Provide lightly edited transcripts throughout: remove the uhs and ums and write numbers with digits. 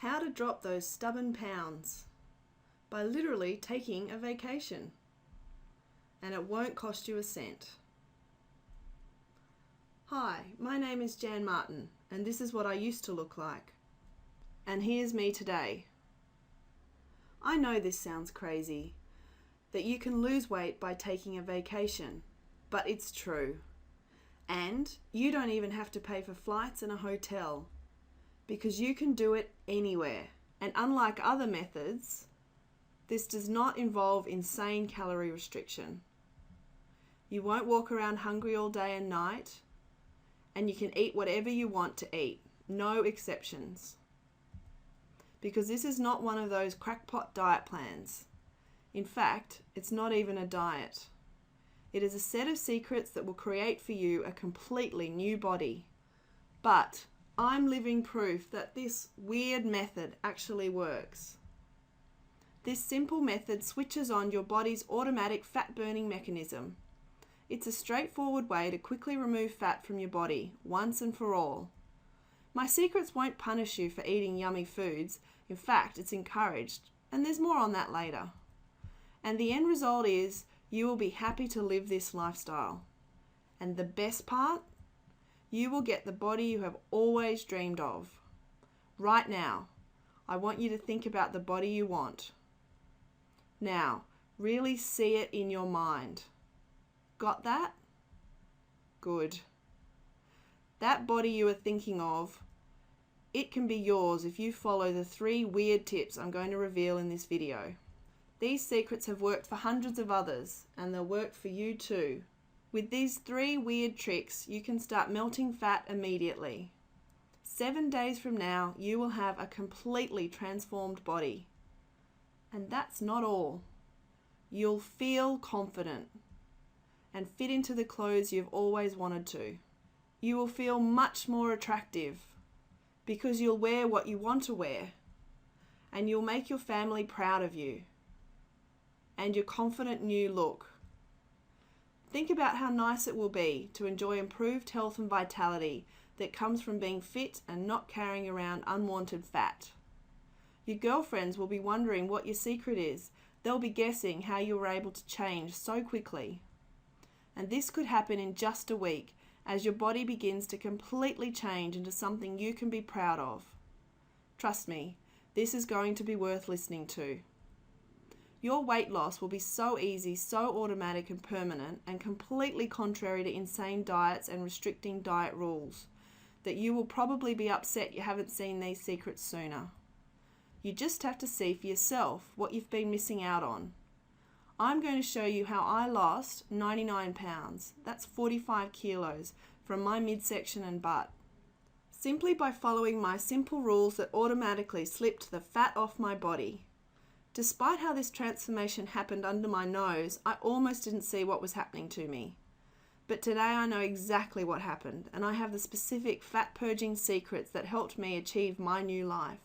How to drop those stubborn pounds by literally taking a vacation, and it won't cost you a cent. Hi, my name is Jan Martin, and this is what I used to look like. And here's me today. I know this sounds crazy, that you can lose weight by taking a vacation, but it's true. And you don't even have to pay for flights and a hotel, because you can do it anywhere. And unlike other methods, this does not involve insane calorie restriction. You won't walk around hungry all day and night, and you can eat whatever you want to eat, no exceptions. Because this is not one of those crackpot diet plans. In fact, it's not even a diet. It is a set of secrets that will create for you a completely new body. But I'm living proof that this weird method actually works. This simple method switches on your body's automatic fat-burning mechanism. It's a straightforward way to quickly remove fat from your body, once and for all. My secrets won't punish you for eating yummy foods. In fact, it's encouraged, and there's more on that later. And the end result is you will be happy to live this lifestyle. And the best part? You will get the body you have always dreamed of. Right now, I want you to think about the body you want. Now, really see it in your mind. Got that? Good. That body you are thinking of, it can be yours if you follow the 3 weird tips I'm going to reveal in this video. These secrets have worked for hundreds of others, and they'll work for you too. With these 3 weird tricks, you can start melting fat immediately. 7 days from now, you will have a completely transformed body. And that's not all. You'll feel confident and fit into the clothes you've always wanted to. You will feel much more attractive because you'll wear what you want to wear, and you'll make your family proud of you and your confident new look. Think about how nice it will be to enjoy improved health and vitality that comes from being fit and not carrying around unwanted fat. Your girlfriends will be wondering what your secret is. They'll be guessing how you were able to change so quickly. And this could happen in just a week as your body begins to completely change into something you can be proud of. Trust me, this is going to be worth listening to. Your weight loss will be so easy, so automatic and permanent, and completely contrary to insane diets and restricting diet rules, that you will probably be upset you haven't seen these secrets sooner. You just have to see for yourself what you've been missing out on. I'm going to show you how I lost 99 pounds, that's 45 kilos, from my midsection and butt, simply by following my simple rules that automatically slipped the fat off my body. Despite how this transformation happened under my nose, I almost didn't see what was happening to me. But today I know exactly what happened, and I have the specific fat-purging secrets that helped me achieve my new life.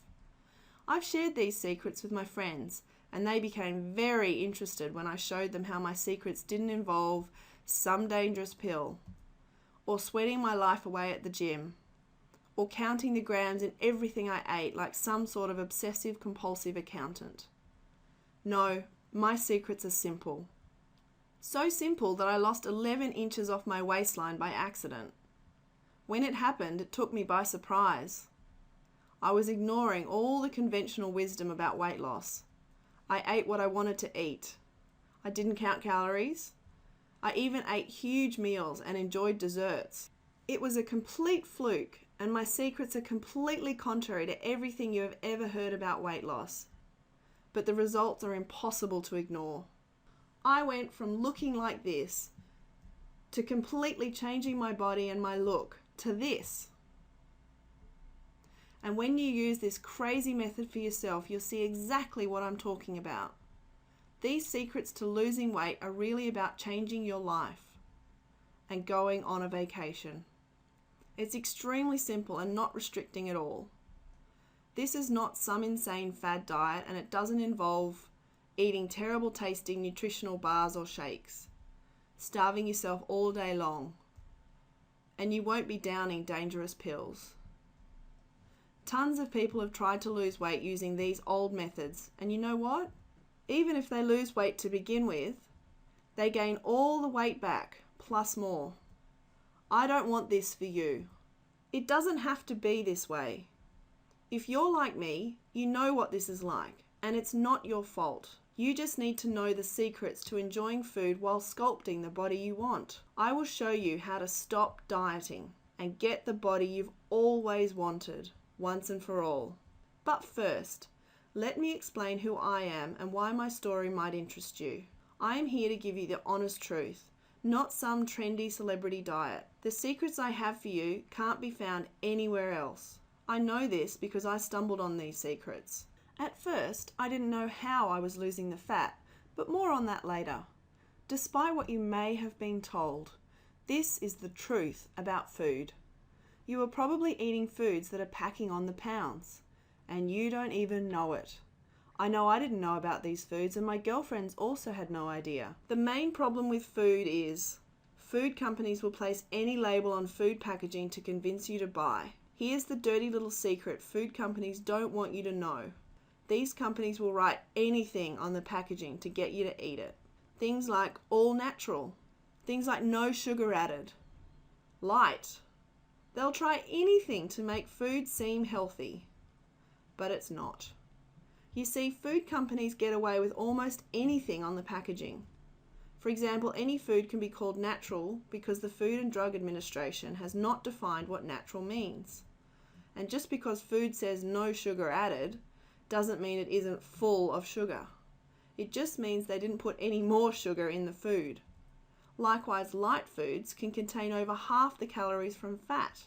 I've shared these secrets with my friends, and they became very interested when I showed them how my secrets didn't involve some dangerous pill, or sweating my life away at the gym, or counting the grams in everything I ate like some sort of obsessive-compulsive accountant. No, my secrets are simple. So simple that I lost 11 inches off my waistline by accident. When it happened, it took me by surprise. I was ignoring all the conventional wisdom about weight loss. I ate what I wanted to eat. I didn't count calories. I even ate huge meals and enjoyed desserts. It was a complete fluke, and my secrets are completely contrary to everything you have ever heard about weight loss. But the results are impossible to ignore. I went from looking like this to completely changing my body and my look to this. And when you use this crazy method for yourself, you'll see exactly what I'm talking about. These secrets to losing weight are really about changing your life and going on a vacation. It's extremely simple and not restricting at all. This is not some insane fad diet, and it doesn't involve eating terrible tasting nutritional bars or shakes, starving yourself all day long, and you won't be downing dangerous pills. Tons of people have tried to lose weight using these old methods, and you know what? Even if they lose weight to begin with, they gain all the weight back, plus more. I don't want this for you. It doesn't have to be this way. If you're like me, you know what this is like, and it's not your fault. You just need to know the secrets to enjoying food while sculpting the body you want. I will show you how to stop dieting and get the body you've always wanted, once and for all. But first, let me explain who I am and why my story might interest you. I am here to give you the honest truth, not some trendy celebrity diet. The secrets I have for you can't be found anywhere else. I know this because I stumbled on these secrets. At first, I didn't know how I was losing the fat, but more on that later. Despite what you may have been told, this is the truth about food. You are probably eating foods that are packing on the pounds, and you don't even know it. I know I didn't know about these foods, and my girlfriends also had no idea. The main problem with food is food companies will place any label on food packaging to convince you to buy. Here's the dirty little secret food companies don't want you to know. These companies will write anything on the packaging to get you to eat it. Things like all natural, things like no sugar added, light. They'll try anything to make food seem healthy, but it's not. You see, food companies get away with almost anything on the packaging. For example, any food can be called natural because the Food and Drug Administration has not defined what natural means. And just because food says no sugar added, doesn't mean it isn't full of sugar. It just means they didn't put any more sugar in the food. Likewise, light foods can contain over half the calories from fat.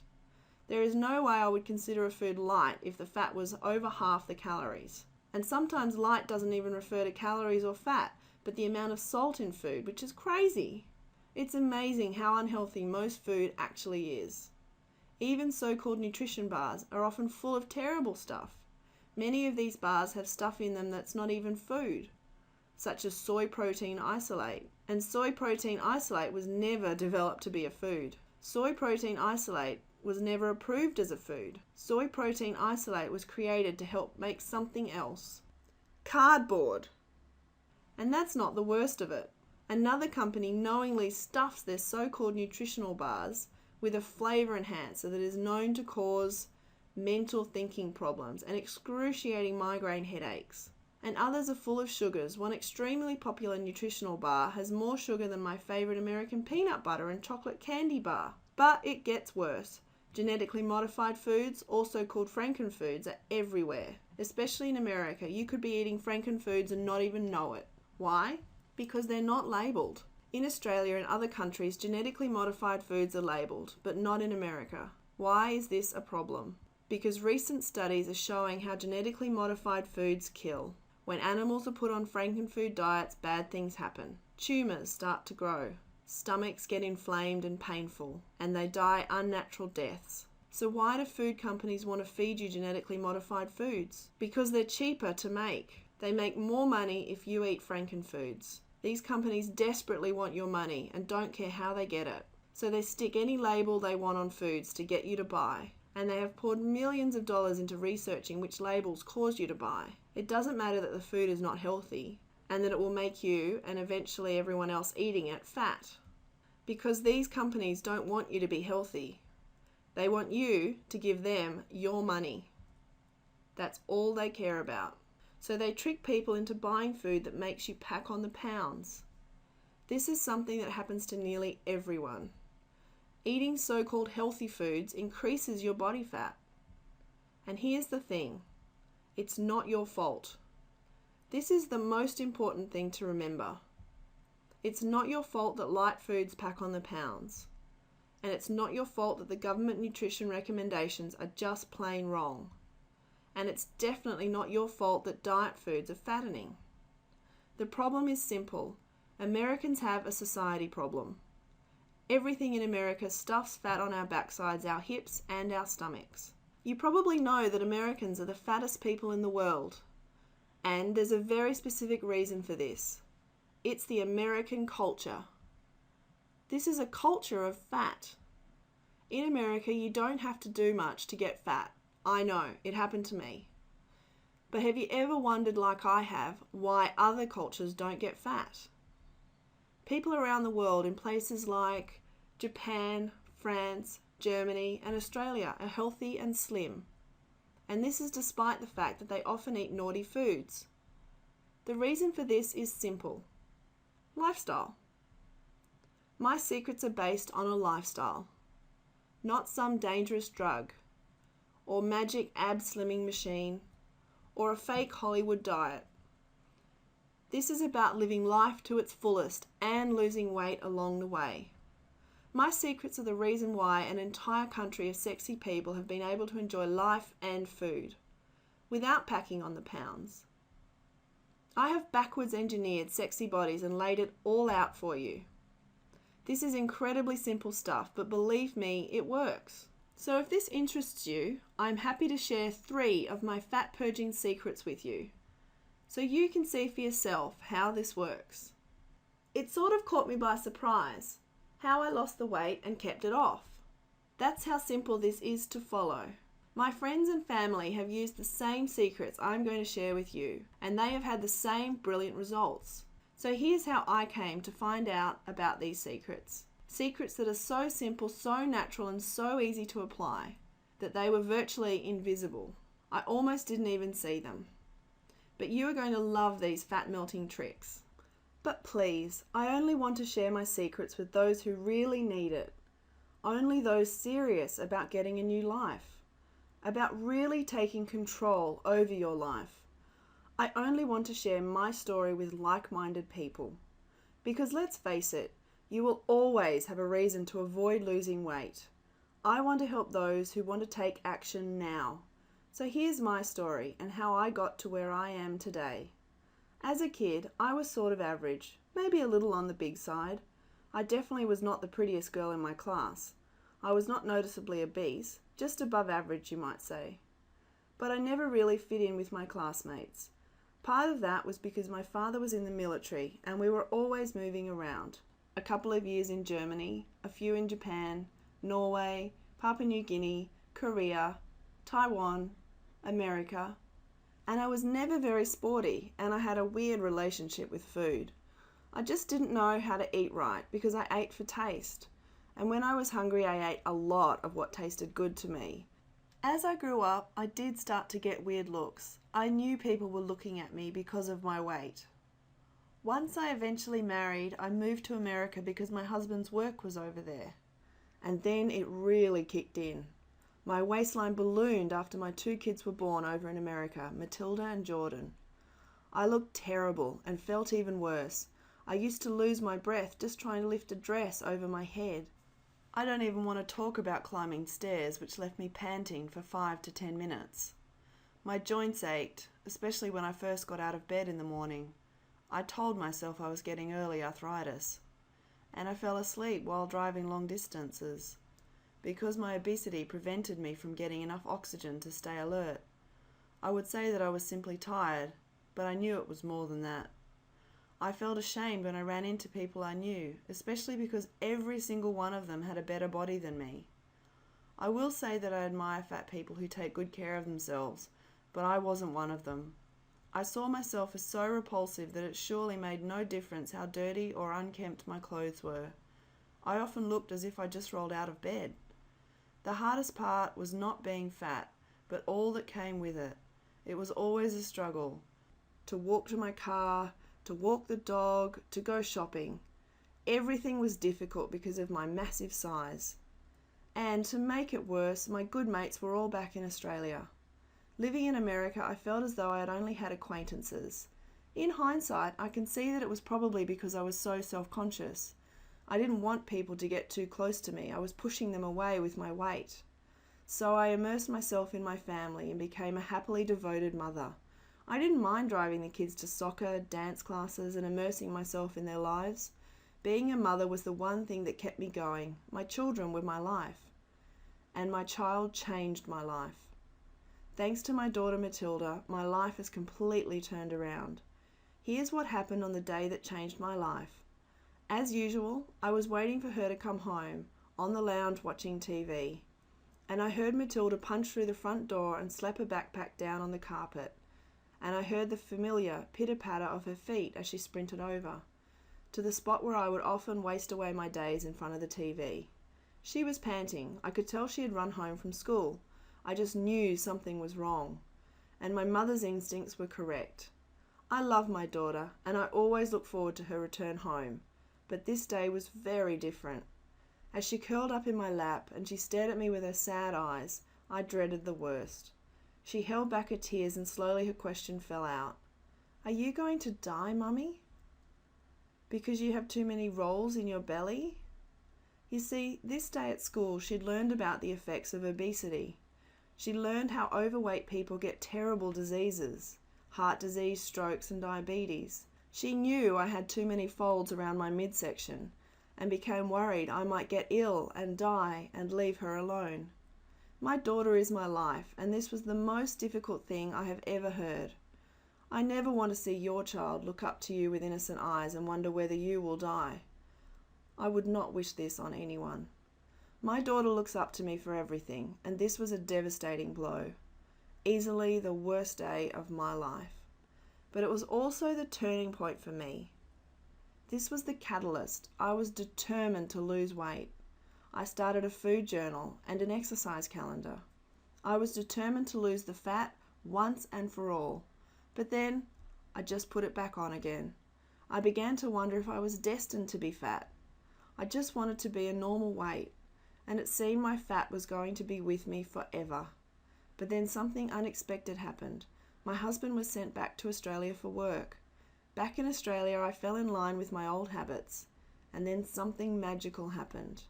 There is no way I would consider a food light if the fat was over half the calories. And sometimes light doesn't even refer to calories or fat, but the amount of salt in food, which is crazy. It's amazing how unhealthy most food actually is. Even so-called nutrition bars are often full of terrible stuff. Many of these bars have stuff in them that's not even food, such as soy protein isolate. And soy protein isolate was never developed to be a food. Soy protein isolate was never approved as a food. Soy protein isolate was created to help make something else. Cardboard. And that's not the worst of it. Another company knowingly stuffs their so-called nutritional bars with a flavor enhancer that is known to cause mental thinking problems and excruciating migraine headaches. And others are full of sugars. One extremely popular nutritional bar has more sugar than my favorite American peanut butter and chocolate candy bar. But it gets worse. Genetically modified foods, also called frankenfoods, are everywhere. Especially in America, you could be eating frankenfoods and not even know it. Why? Because they're not labelled. In Australia and other countries, genetically modified foods are labelled, but not in America. Why is this a problem? Because recent studies are showing how genetically modified foods kill. When animals are put on frankenfood diets, bad things happen. Tumours start to grow. Stomachs get inflamed and painful, and they die unnatural deaths. So why do food companies want to feed you genetically modified foods? Because they're cheaper to make. They make more money if you eat frankenfoods. These companies desperately want your money and don't care how they get it. So they stick any label they want on foods to get you to buy. And they have poured millions of dollars into researching which labels cause you to buy. It doesn't matter that the food is not healthy and that it will make you, and eventually everyone else eating it, fat. Because these companies don't want you to be healthy. They want you to give them your money. That's all they care about. So they trick people into buying food that makes you pack on the pounds. This is something that happens to nearly everyone. Eating so-called healthy foods increases your body fat. And here's the thing. It's not your fault. This is the most important thing to remember. It's not your fault that light foods pack on the pounds. And it's not your fault that the government nutrition recommendations are just plain wrong. And it's definitely not your fault that diet foods are fattening. The problem is simple. Americans have a society problem. Everything in America stuffs fat on our backsides, our hips, and our stomachs. You probably know that Americans are the fattest people in the world. And there's a very specific reason for this. It's the American culture. This is a culture of fat. In America, you don't have to do much to get fat. I know, it happened to me. But have you ever wondered, like I have, why other cultures don't get fat? People around the world in places like Japan, France, Germany, and Australia are healthy and slim. And this is despite the fact that they often eat naughty foods. The reason for this is simple: lifestyle. My secrets are based on a lifestyle, not some dangerous drug, or magic ab-slimming machine, or a fake Hollywood diet. This is about living life to its fullest and losing weight along the way. My secrets are the reason why an entire country of sexy people have been able to enjoy life and food without packing on the pounds. I have backwards engineered sexy bodies and laid it all out for you. This is incredibly simple stuff, but believe me, it works. So if this interests you, I'm happy to share 3 of my fat purging secrets with you, so you can see for yourself how this works. It sort of caught me by surprise, how I lost the weight and kept it off. That's how simple this is to follow. My friends and family have used the same secrets I'm going to share with you, and they have had the same brilliant results. So here's how I came to find out about these secrets. Secrets that are so simple, so natural, and so easy to apply that they were virtually invisible. I almost didn't even see them. But you are going to love these fat melting tricks. But please, I only want to share my secrets with those who really need it. Only those serious about getting a new life, about really taking control over your life. I only want to share my story with like-minded people. Because let's face it, you will always have a reason to avoid losing weight. I want to help those who want to take action now. So here's my story and how I got to where I am today. As a kid, I was sort of average, maybe a little on the big side. I definitely was not the prettiest girl in my class. I was not noticeably obese, just above average, you might say. But I never really fit in with my classmates. Part of that was because my father was in the military and we were always moving around. A couple of years in Germany, a few in Japan, Norway, Papua New Guinea, Korea, Taiwan, America. And I was never very sporty, and I had a weird relationship with food. I just didn't know how to eat right because I ate for taste. And when I was hungry, I ate a lot of what tasted good to me. As I grew up, I did start to get weird looks. I knew people were looking at me because of my weight. Once I eventually married, I moved to America because my husband's work was over there. And then it really kicked in. My waistline ballooned after my 2 kids were born over in America, Matilda and Jordan. I looked terrible and felt even worse. I used to lose my breath just trying to lift a dress over my head. I don't even want to talk about climbing stairs, which left me panting for 5 to 10 minutes. My joints ached, especially when I first got out of bed in the morning. I told myself I was getting early arthritis. And I fell asleep while driving long distances, because my obesity prevented me from getting enough oxygen to stay alert. I would say that I was simply tired, but I knew it was more than that. I felt ashamed when I ran into people I knew, especially because every single one of them had a better body than me. I will say that I admire fat people who take good care of themselves, but I wasn't one of them. I saw myself as so repulsive that it surely made no difference how dirty or unkempt my clothes were. I often looked as if I just rolled out of bed. The hardest part was not being fat, but all that came with it. It was always a struggle. To walk to my car, to walk the dog, to go shopping. Everything was difficult because of my massive size. And to make it worse, my good mates were all back in Australia. Living in America, I felt as though I had only had acquaintances. In hindsight, I can see that it was probably because I was so self-conscious. I didn't want people to get too close to me. I was pushing them away with my weight. So I immersed myself in my family and became a happily devoted mother. I didn't mind driving the kids to soccer, dance classes, and immersing myself in their lives. Being a mother was the one thing that kept me going. My children were my life. And my child changed my life. Thanks to my daughter Matilda, my life has completely turned around. Here's what happened on the day that changed my life. As usual, I was waiting for her to come home, on the lounge watching TV. and I heard Matilda punch through the front door and slap her backpack down on the carpet, and I heard the familiar pitter-patter of her feet as she sprinted over, to the spot where I would often waste away my days in front of the TV. She was panting. I could tell she had run home from school. I just knew something was wrong, and my mother's instincts were correct. I love my daughter, and I always look forward to her return home, but this day was very different. As she curled up in my lap and she stared at me with her sad eyes, I dreaded the worst. She held back her tears and slowly her question fell out. "Are you going to die, Mummy? Because you have too many rolls in your belly?" You see, this day at school she'd learned about the effects of obesity. She learned how overweight people get terrible diseases, heart disease, strokes and diabetes. She knew I had too many folds around my midsection and became worried I might get ill and die and leave her alone. My daughter is my life, and this was the most difficult thing I have ever heard. I never want to see your child look up to you with innocent eyes and wonder whether you will die. I would not wish this on anyone. My daughter looks up to me for everything, and this was a devastating blow. Easily the worst day of my life. But it was also the turning point for me. This was the catalyst. I was determined to lose weight. I started a food journal and an exercise calendar. I was determined to lose the fat once and for all. But then I just put it back on again. I began to wonder if I was destined to be fat. I just wanted to be a normal weight, and it seemed my fat was going to be with me forever. But then something unexpected happened. My husband was sent back to Australia for work. Back in Australia, I fell in line with my old habits, and then something magical happened.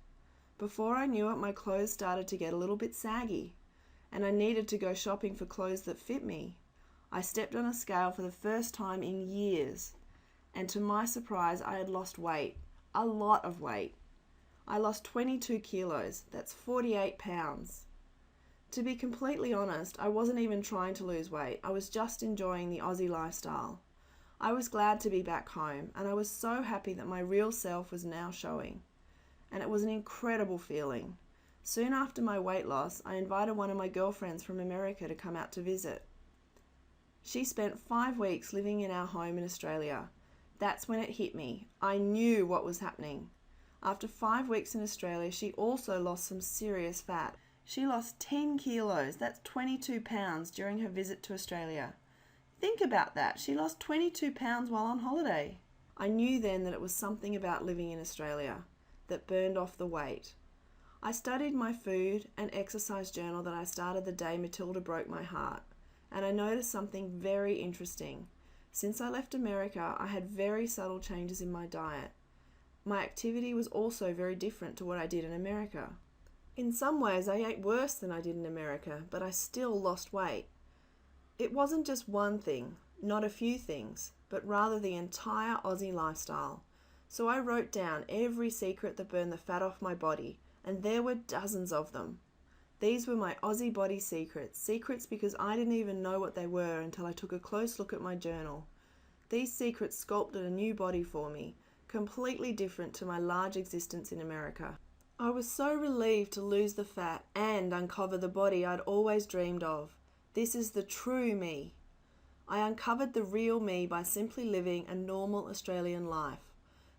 Before I knew it, my clothes started to get a little bit saggy, and I needed to go shopping for clothes that fit me. I stepped on a scale for the first time in years, and to my surprise, I had lost weight, a lot of weight. I lost 22 kilos, that's 48 pounds. To be completely honest, I wasn't even trying to lose weight. I was just enjoying the Aussie lifestyle. I was glad to be back home, and I was so happy that my real self was now showing. And it was an incredible feeling. Soon after my weight loss, I invited one of my girlfriends from America to come out to visit. She spent 5 weeks living in our home in Australia. That's when it hit me. I knew what was happening. After 5 weeks in Australia, she also lost some serious fat. She lost 10 kilos, that's 22 pounds, during her visit to Australia. Think about that. She lost 22 pounds while on holiday. I knew then that it was something about living in Australia that burned off the weight. I studied my food and exercise journal that I started the day Matilda broke my heart, and I noticed something very interesting. Since I left America, I had very subtle changes in my diet. My activity was also very different to what I did in America. In some ways, I ate worse than I did in America, but I still lost weight. It wasn't just one thing, not a few things, but rather the entire Aussie lifestyle. So I wrote down every secret that burned the fat off my body, and there were dozens of them. These were my Aussie Body secrets because I didn't even know what they were until I took a close look at my journal. These secrets sculpted a new body for me, completely different to my large existence in America. I was so relieved to lose the fat and uncover the body I'd always dreamed of. This is the true me. I uncovered the real me by simply living a normal Australian life.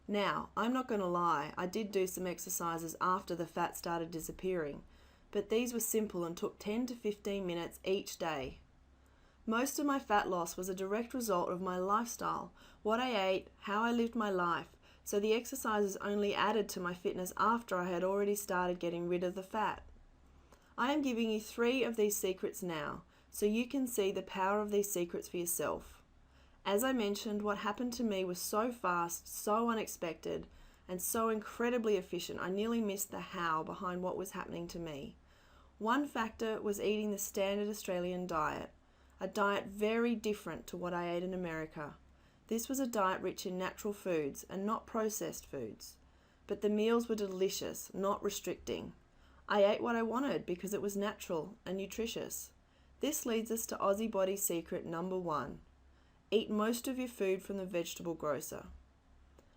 Now, I'm not going to lie, I did do some exercises after the fat started disappearing, but these were simple and took 10 to 15 minutes each day. Most of my fat loss was a direct result of my lifestyle, what I ate, how I lived my life, so the exercises only added to my fitness after I had already started getting rid of the fat. I am giving you 3 of these secrets now, so you can see the power of these secrets for yourself. As I mentioned, what happened to me was so fast, so unexpected, and so incredibly efficient, I nearly missed the how behind what was happening to me. One factor was eating the standard Australian diet, a diet very different to what I ate in America. This was a diet rich in natural foods and not processed foods, but the meals were delicious, not restricting. I ate what I wanted because it was natural and nutritious. This leads us to Aussie Body secret number 1. Eat most of your food from the vegetable grocer.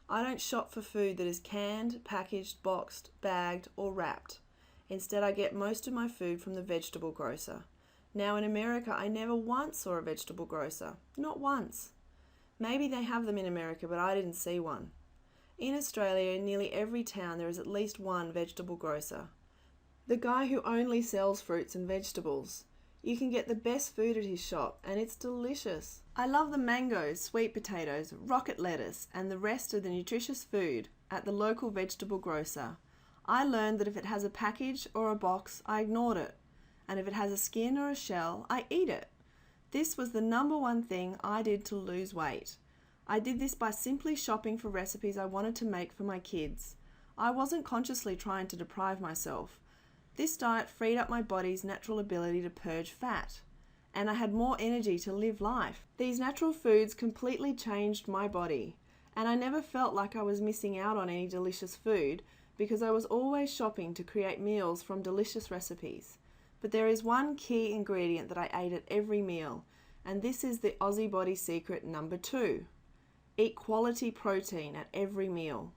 I don't shop for food that is canned, packaged, boxed, bagged, or wrapped. Instead, I get most of my food from the vegetable grocer. Now in America, I never once saw a vegetable grocer. Not once. Maybe they have them in America, but I didn't see one. In Australia, in nearly every town, there is at least one vegetable grocer. The guy who only sells fruits and vegetables. You can get the best food at his shop, and it's delicious. I love the mangoes, sweet potatoes, rocket lettuce, and the rest of the nutritious food at the local vegetable grocer. I learned that if it has a package or a box, I ignored it. And if it has a skin or a shell, I eat it. This was the number one thing I did to lose weight. I did this by simply shopping for recipes I wanted to make for my kids. I wasn't consciously trying to deprive myself. This diet freed up my body's natural ability to purge fat, and I had more energy to live life. These natural foods completely changed my body, and I never felt like I was missing out on any delicious food because I was always shopping to create meals from delicious recipes. But there is one key ingredient that I ate at every meal, and this is the Aussie Body secret number 2. Eat quality protein at every meal.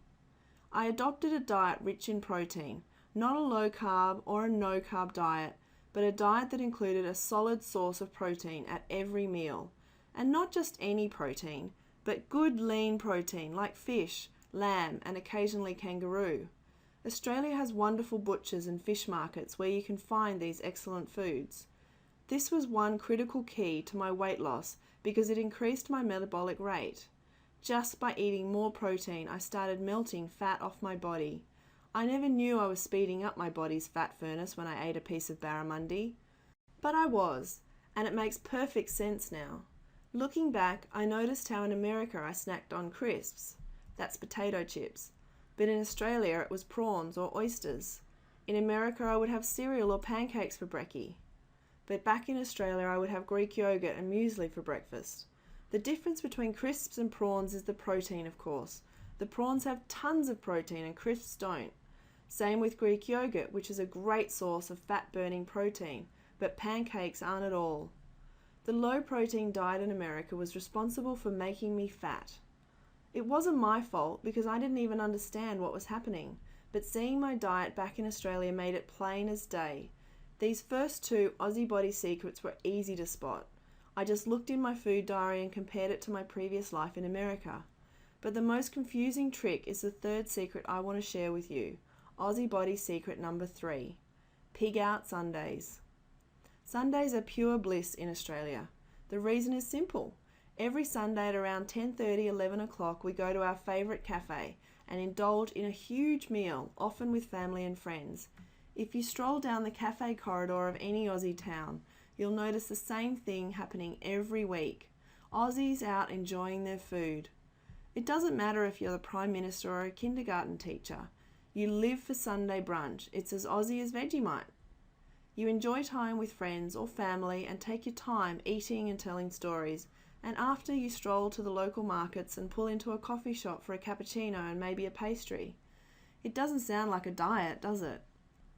I adopted a diet rich in protein, not a low carb or a no carb diet, but a diet that included a solid source of protein at every meal. And not just any protein, but good lean protein like fish, lamb, and occasionally kangaroo. Australia has wonderful butchers and fish markets where you can find these excellent foods. This was one critical key to my weight loss because it increased my metabolic rate. Just by eating more protein, I started melting fat off my body. I never knew I was speeding up my body's fat furnace when I ate a piece of barramundi. But I was, and it makes perfect sense now. Looking back, I noticed how in America I snacked on crisps. That's potato chips. But in Australia it was prawns or oysters. In America I would have cereal or pancakes for brekkie. But back in Australia I would have Greek yogurt and muesli for breakfast. The difference between crisps and prawns is the protein, of course. The prawns have tons of protein and crisps don't. Same with Greek yogurt, which is a great source of fat-burning protein, but pancakes aren't at all. The low-protein diet in America was responsible for making me fat. It wasn't my fault because I didn't even understand what was happening, but seeing my diet back in Australia made it plain as day. These first 2 Aussie Body secrets were easy to spot. I just looked in my food diary and compared it to my previous life in America. But the most confusing trick is the 3rd secret I want to share with you. Aussie Body secret number 3. Pig out Sundays. Sundays are pure bliss in Australia. The reason is simple. Every Sunday at around 10:30, 11 o'clock, we go to our favourite cafe and indulge in a huge meal, often with family and friends. If you stroll down the cafe corridor of any Aussie town, you'll notice the same thing happening every week. Aussies out enjoying their food. It doesn't matter if you're the Prime Minister or a kindergarten teacher. You live for Sunday brunch. It's as Aussie as Vegemite. You enjoy time with friends or family and take your time eating and telling stories. And after you stroll to the local markets and pull into a coffee shop for a cappuccino and maybe a pastry. It doesn't sound like a diet, does it?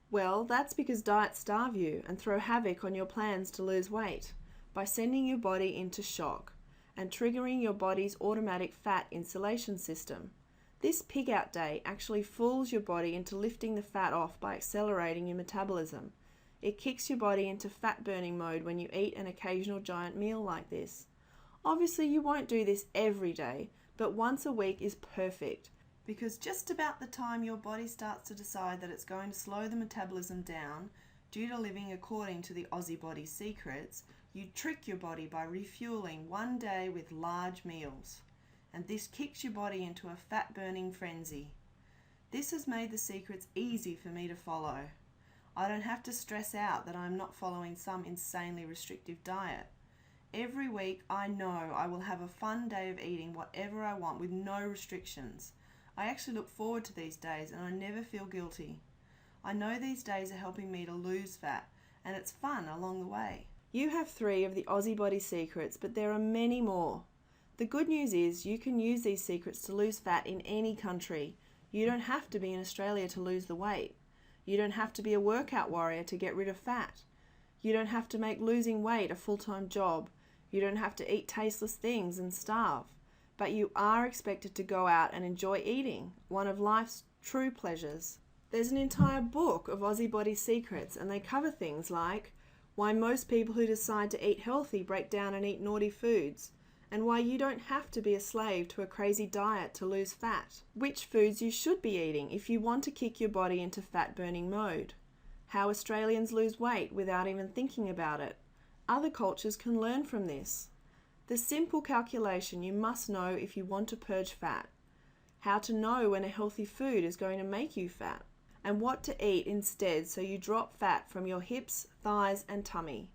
Well, that's because diets starve you and throw havoc on your plans to lose weight by sending your body into shock and triggering your body's automatic fat insulation system. This pig out day actually fools your body into lifting the fat off by accelerating your metabolism. It kicks your body into fat burning mode when you eat an occasional giant meal like this. Obviously you won't do this every day, but once a week is perfect because just about the time your body starts to decide that it's going to slow the metabolism down due to living according to the Aussie Body secrets, you trick your body by refueling one day with large meals. And this kicks your body into a fat burning frenzy. This has made the secrets easy for me to follow. I don't have to stress out that I'm not following some insanely restrictive diet. Every week I know I will have a fun day of eating whatever I want with no restrictions. I actually look forward to these days and I never feel guilty. I know these days are helping me to lose fat and it's fun along the way. You have 3 of the Aussie Body secrets, but there are many more. The good news is you can use these secrets to lose fat in any country. You don't have to be in Australia to lose the weight. You don't have to be a workout warrior to get rid of fat. You don't have to make losing weight a full-time job. You don't have to eat tasteless things and starve. But you are expected to go out and enjoy eating, one of life's true pleasures. There's an entire book of Aussie Body secrets, and they cover things like why most people who decide to eat healthy break down and eat naughty foods, and why you don't have to be a slave to a crazy diet to lose fat, which foods you should be eating if you want to kick your body into fat-burning mode, how Australians lose weight without even thinking about it. Other cultures can learn from this. The simple calculation you must know if you want to purge fat, how to know when a healthy food is going to make you fat, and what to eat instead so you drop fat from your hips, thighs and tummy,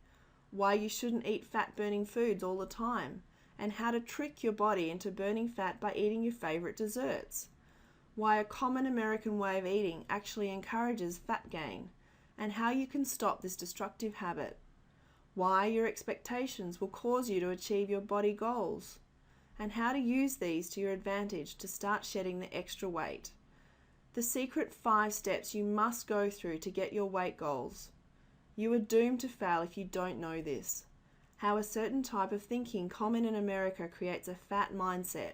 why you shouldn't eat fat-burning foods all the time, and how to trick your body into burning fat by eating your favourite desserts, why a common American way of eating actually encourages fat gain, and how you can stop this destructive habit, why your expectations will cause you to achieve your body goals, and how to use these to your advantage to start shedding the extra weight. The secret 5 steps you must go through to get your weight goals. You are doomed to fail if you don't know this. How a certain type of thinking common in America creates a fat mindset,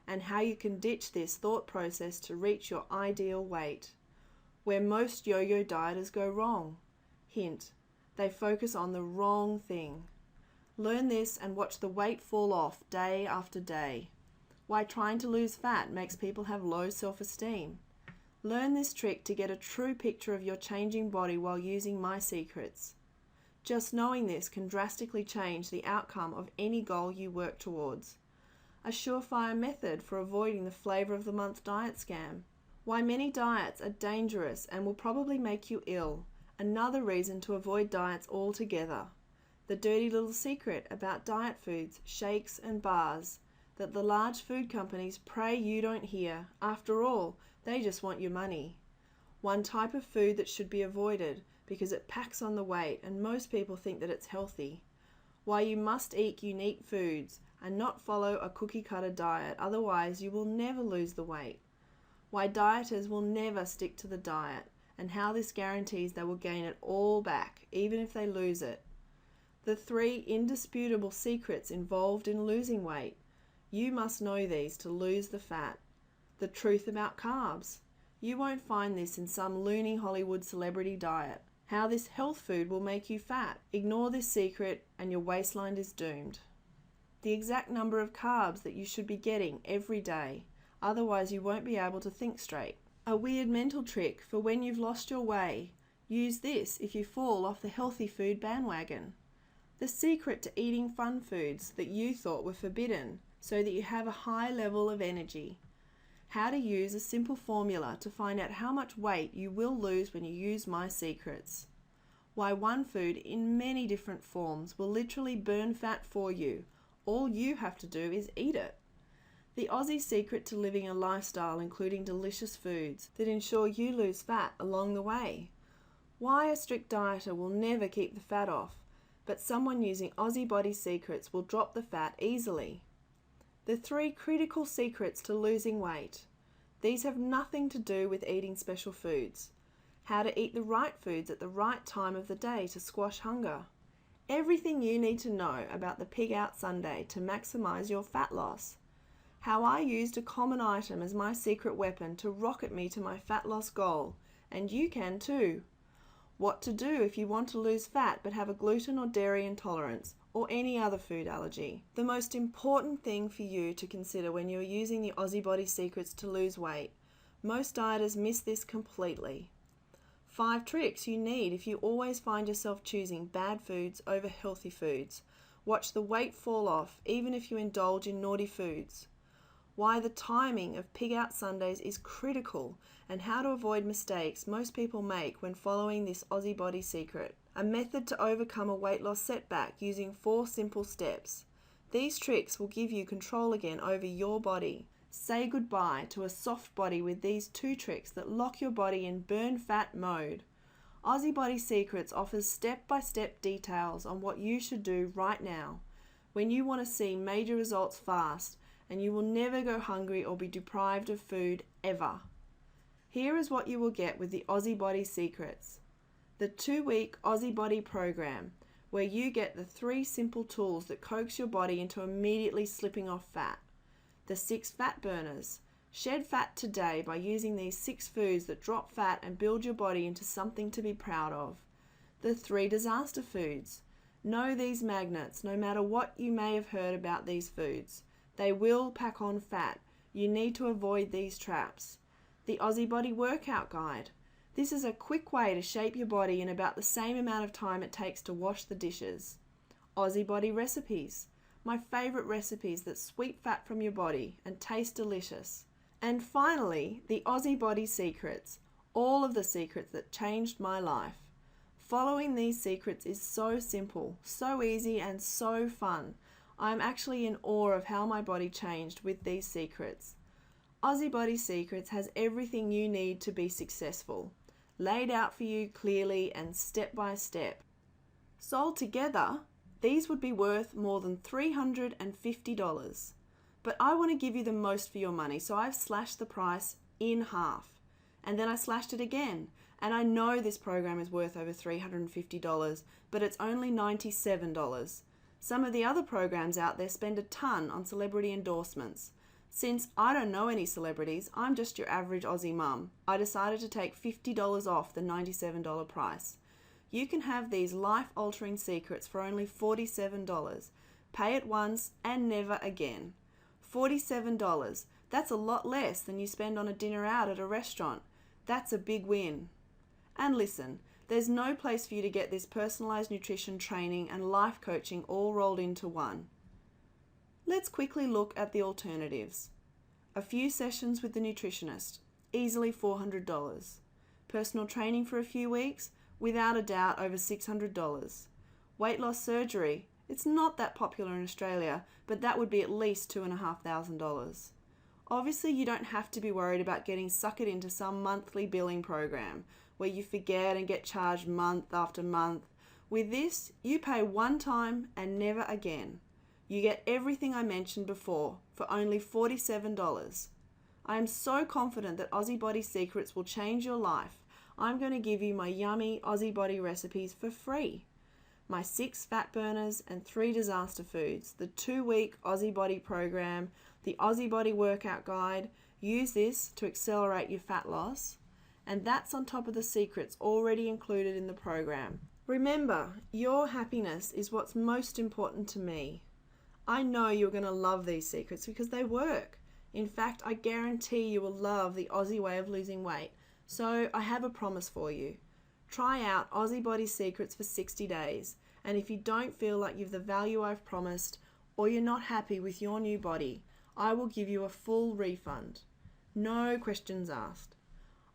and how you can ditch this thought process to reach your ideal weight. Where most yo-yo dieters go wrong. Hint, they focus on the wrong thing. Learn this and watch the weight fall off day after day. Why trying to lose fat makes people have low self-esteem. Learn this trick to get a true picture of your changing body while using my secrets. Just knowing this can drastically change the outcome of any goal you work towards. A surefire method for avoiding the flavour of the month diet scam. Why many diets are dangerous and will probably make you ill. Another reason to avoid diets altogether. The dirty little secret about diet foods, shakes and bars that the large food companies pray you don't hear. After all, they just want your money. One type of food that should be avoided because it packs on the weight and most people think that it's healthy. Why you must eat unique foods and not follow a cookie-cutter diet, otherwise you will never lose the weight. Why dieters will never stick to the diet and how this guarantees they will gain it all back, even if they lose it. The 3 indisputable secrets involved in losing weight. You must know these to lose the fat. The truth about carbs. You won't find this in some loony Hollywood celebrity diet. How this health food will make you fat. Ignore this secret and your waistline is doomed. The exact number of carbs that you should be getting every day. Otherwise you won't be able to think straight. A weird mental trick for when you've lost your way. Use this if you fall off the healthy food bandwagon. The secret to eating fun foods that you thought were forbidden so that you have a high level of energy. How to use a simple formula to find out how much weight you will lose when you use my secrets. Why one food in many different forms will literally burn fat for you. All you have to do is eat it. The Aussie secret to living a lifestyle including delicious foods that ensure you lose fat along the way. Why a strict dieter will never keep the fat off, but someone using Aussie Body secrets will drop the fat easily. The 3 critical secrets to losing weight. These have nothing to do with eating special foods. How to eat the right foods at the right time of the day to squash hunger. Everything you need to know about the Pig Out Sunday to maximize your fat loss. How I used a common item as my secret weapon to rocket me to my fat loss goal, and you can too. What to do if you want to lose fat but have a gluten or dairy intolerance or any other food allergy. The most important thing for you to consider when you're using the Aussie Body secrets to lose weight. Most dieters miss this completely. 5 tricks you need if you always find yourself choosing bad foods over healthy foods. Watch the weight fall off even if you indulge in naughty foods. Why the timing of Pig Out Sundays is critical and how to avoid mistakes most people make when following this Aussie Body secret. A method to overcome a weight loss setback using 4 simple steps. These tricks will give you control again over your body. Say goodbye to a soft body with these 2 tricks that lock your body in burn fat mode. Aussie Body Secrets offers step-by-step details on what you should do right now when you want to see major results fast and you will never go hungry or be deprived of food ever. Here is what you will get with the Aussie Body Secrets. The 2-week Aussie Body program, where you get the 3 simple tools that coax your body into immediately slipping off fat. The 6 fat burners, Shed fat today by using these 6 foods that drop fat and build your body into something to be proud of. The 3 disaster foods. Know these magnets, no matter what you may have heard about these foods. They will pack on fat. You need to avoid these traps. The Aussie Body workout guide. This is a quick way to shape your body in about the same amount of time it takes to wash the dishes. Aussie Body recipes. My favourite recipes that sweep fat from your body and taste delicious. And finally, the Aussie Body secrets. All of the secrets that changed my life. Following these secrets is so simple, so easy and so fun. I'm actually in awe of how my body changed with these secrets. Aussie Body Secrets has everything you need to be successful, laid out for you clearly and step by step. Sold together, these would be worth more than $350. But I want to give you the most for your money, so I've slashed the price in half. And then I slashed it again. And I know this program is worth over $350, but it's only $97. Some of the other programs out there spend a ton on celebrity endorsements. Since I don't know any celebrities, I'm just your average Aussie mum, I decided to take $50 off the $97 price. You can have these life-altering secrets for only $47. Pay it once and never again. $47. That's a lot less than you spend on a dinner out at a restaurant. That's a big win. And listen, there's no place for you to get this personalized nutrition training and life coaching all rolled into one. Let's quickly look at the alternatives. A few sessions with the nutritionist, easily $400. Personal training for a few weeks, without a doubt over $600. Weight loss surgery, it's not that popular in Australia, but that would be at least $2,500. Obviously, you don't have to be worried about getting suckered into some monthly billing program where you forget and get charged month after month. With this, you pay one time and never again. You get everything I mentioned before for only $47. I am so confident that Aussie Body Secrets will change your life. I'm going to give you my yummy Aussie Body recipes for free. My 6 fat burners and 3 disaster foods, the 2-week Aussie Body program, the Aussie Body workout guide. Use this to accelerate your fat loss. And that's on top of the secrets already included in the program. Remember, your happiness is what's most important to me. I know you're going to love these secrets because they work. In fact, I guarantee you will love the Aussie way of losing weight. So I have a promise for you. Try out Aussie Body Secrets for 60 days. And if you don't feel like you've the value I've promised, or you're not happy with your new body, I will give you a full refund. No questions asked.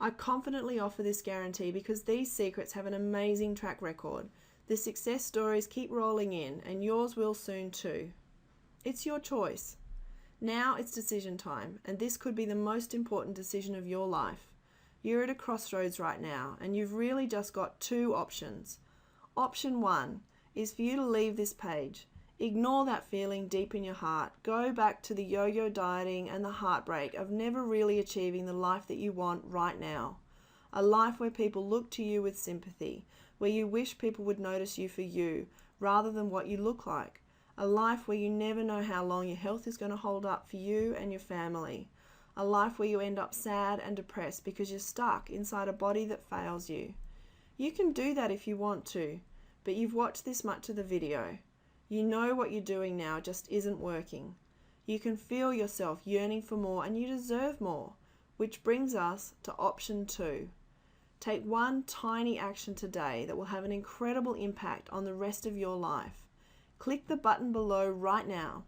I confidently offer this guarantee because these secrets have an amazing track record. The success stories keep rolling in, and yours will soon too. It's your choice. Now it's decision time, and this could be the most important decision of your life. You're at a crossroads right now, and you've really just got 2 options. Option 1 is for you to leave this page. Ignore that feeling deep in your heart. Go back to the yo-yo dieting and the heartbreak of never really achieving the life that you want right now. A life where people look to you with sympathy, where you wish people would notice you for you rather than what you look like. A life where you never know how long your health is going to hold up for you and your family. A life where you end up sad and depressed because you're stuck inside a body that fails you. You can do that if you want to, but you've watched this much of the video. You know what you're doing now just isn't working. You can feel yourself yearning for more, and you deserve more, which brings us to option 2. Take one tiny action today that will have an incredible impact on the rest of your life. Click the button below right now.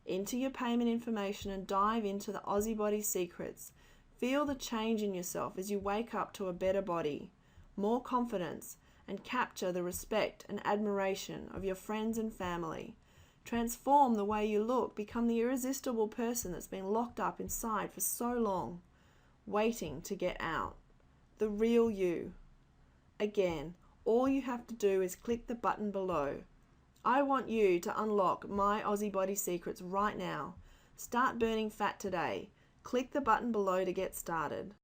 Enter your payment information and dive into the Aussie Body Secrets. Feel the change in yourself as you wake up to a better body, more confidence, and capture the respect and admiration of your friends and family. Transform the way you look. Become the irresistible person that's been locked up inside for so long, waiting to get out. The real you. Again, all you have to do is click the button below. I want you to unlock my Aussie Body Secrets right now. Start burning fat today. Click the button below to get started.